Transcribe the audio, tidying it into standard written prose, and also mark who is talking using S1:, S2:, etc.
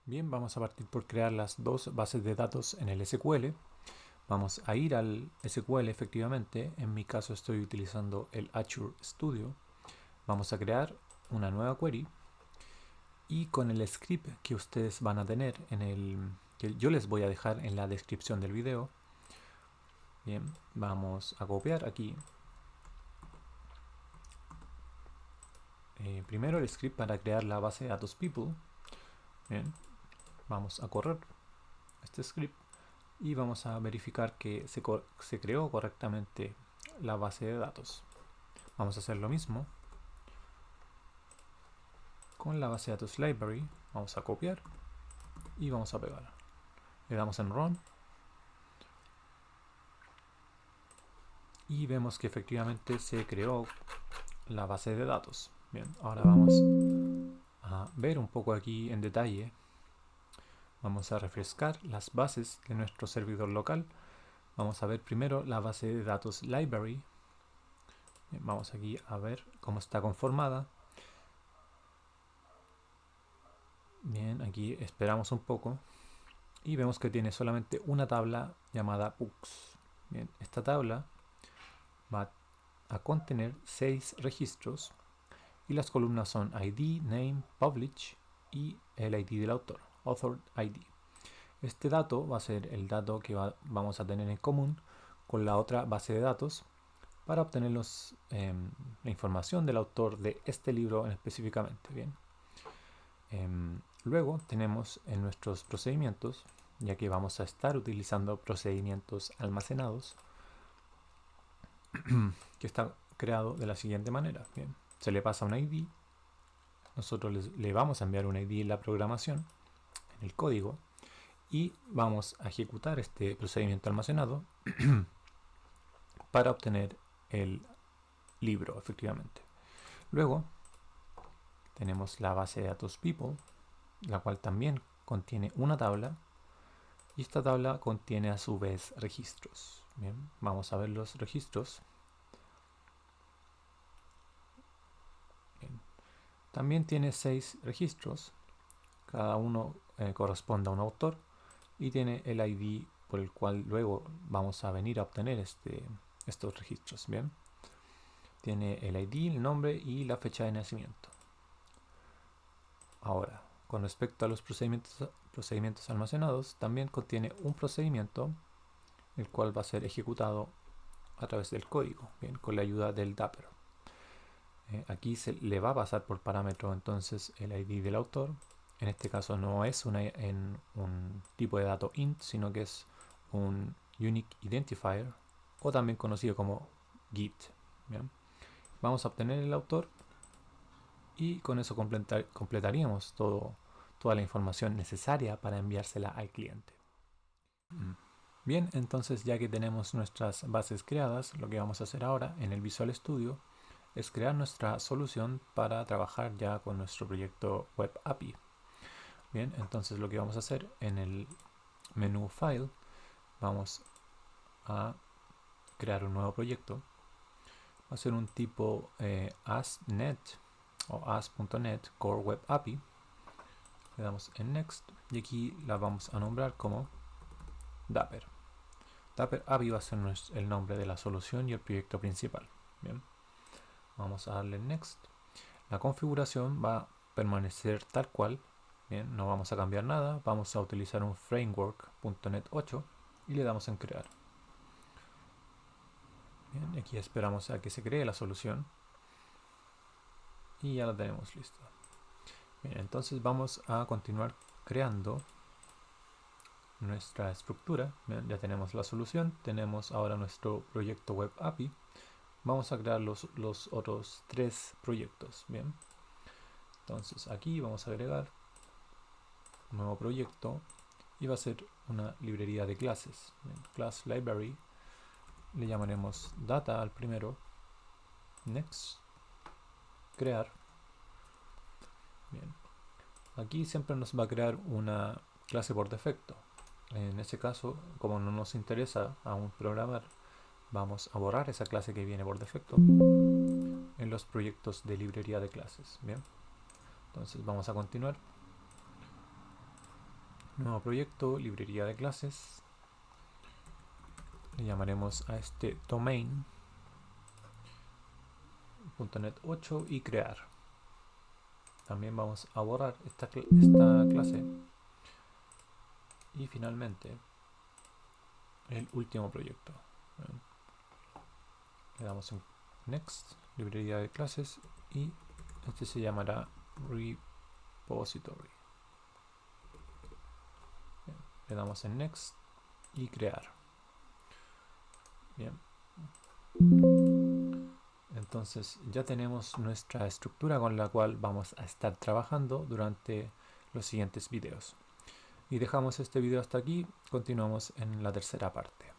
S1: Bien, vamos a partir por crear las dos bases de datos en el SQL. Vamos a ir al SQL efectivamente. En mi caso estoy utilizando el Azure Studio. Vamos a crear una nueva query y con el script que ustedes van a tener que yo les voy a dejar en la descripción del video. Bien, vamos a copiar aquí primero el script para crear la base de datos people. Bien, vamos a correr este script y vamos a verificar que se creó correctamente la base de datos. Vamos a hacer lo mismo con la base de datos library. Vamos a copiar y vamos a pegar. Le damos en run y vemos que efectivamente se creó la base de datos. Bien, ahora vamos a ver un poco aquí en detalle. Vamos a refrescar las bases de nuestro servidor local. Vamos a ver primero la base de datos library. Bien, vamos aquí a ver cómo está conformada. Bien, aquí esperamos un poco y vemos que tiene solamente una tabla llamada books. Bien, esta tabla va a contener 6 registros y las columnas son ID, Name, Publish y el ID del autor, Author ID. Este dato va a ser el dato que vamos a tener en común con la otra base de datos para obtener la información del autor de este libro específicamente. Bien. Luego tenemos en nuestros procedimientos, ya que vamos a estar utilizando procedimientos almacenados, que está creado de la siguiente manera. Bien, se le pasa un ID, nosotros le vamos a enviar un ID en la programación, en el código, y vamos a ejecutar este procedimiento almacenado para obtener el libro efectivamente. Luego tenemos la base de datos people, la cual también contiene una tabla y esta tabla contiene a su vez registros. Bien, vamos a ver los registros. Bien. También tiene 6 registros, cada uno corresponde a un autor y tiene el ID por el cual luego vamos a venir a obtener estos registros. Bien, tiene el ID, el nombre y la fecha de nacimiento. Ahora, con respecto a los procedimientos almacenados, también contiene un procedimiento el cual va a ser ejecutado a través del código, bien, con la ayuda del Dapper. Aquí se le va a pasar por parámetro entonces el ID del autor. En este caso no es un tipo de dato int, sino que es un unique identifier, o también conocido como GIT. Bien. Vamos a obtener el autor y con eso completaríamos toda la información necesaria para enviársela al cliente. Bien, entonces ya que tenemos nuestras bases creadas, lo que vamos a hacer ahora en el Visual Studio es crear nuestra solución para trabajar ya con nuestro proyecto Web API. Bien, entonces lo que vamos a hacer en el menú File, vamos a crear un nuevo proyecto. Va a ser un tipo ASP.NET o ASP.NET Core Web API. Le damos en Next y aquí la vamos a nombrar como Dapper. Dapper API va a ser el nombre de la solución y el proyecto principal. Bien, vamos a darle en Next. La configuración va a permanecer tal cual. Bien, no vamos a cambiar nada. Vamos a utilizar un framework.NET 8 y le damos en crear. Bien, aquí esperamos a que se cree la solución y ya la tenemos lista. Bien, entonces vamos a continuar creando nuestra estructura. Bien, ya tenemos la solución, tenemos ahora nuestro proyecto Web API. Vamos a crear los otros 3 proyectos. Bien, entonces aquí vamos a agregar un nuevo proyecto y va a ser una librería de clases. Bien, class library, le llamaremos data al primero, next, crear. Bien, aquí siempre nos va a crear una clase por defecto. En este caso, como no nos interesa aún programar, vamos a borrar esa clase que viene por defecto en los proyectos de librería de clases. Bien, entonces vamos a continuar. Nuevo proyecto, librería de clases. Le llamaremos a este domain .NET 8 y crear. También vamos a borrar esta clase. Y finalmente, el último proyecto. Le damos en Next, librería de clases, y este se llamará Repository. Bien, le damos en Next y crear. Bien. Entonces ya tenemos nuestra estructura con la cual vamos a estar trabajando durante los siguientes videos. Y dejamos este video hasta aquí, continuamos en la tercera parte.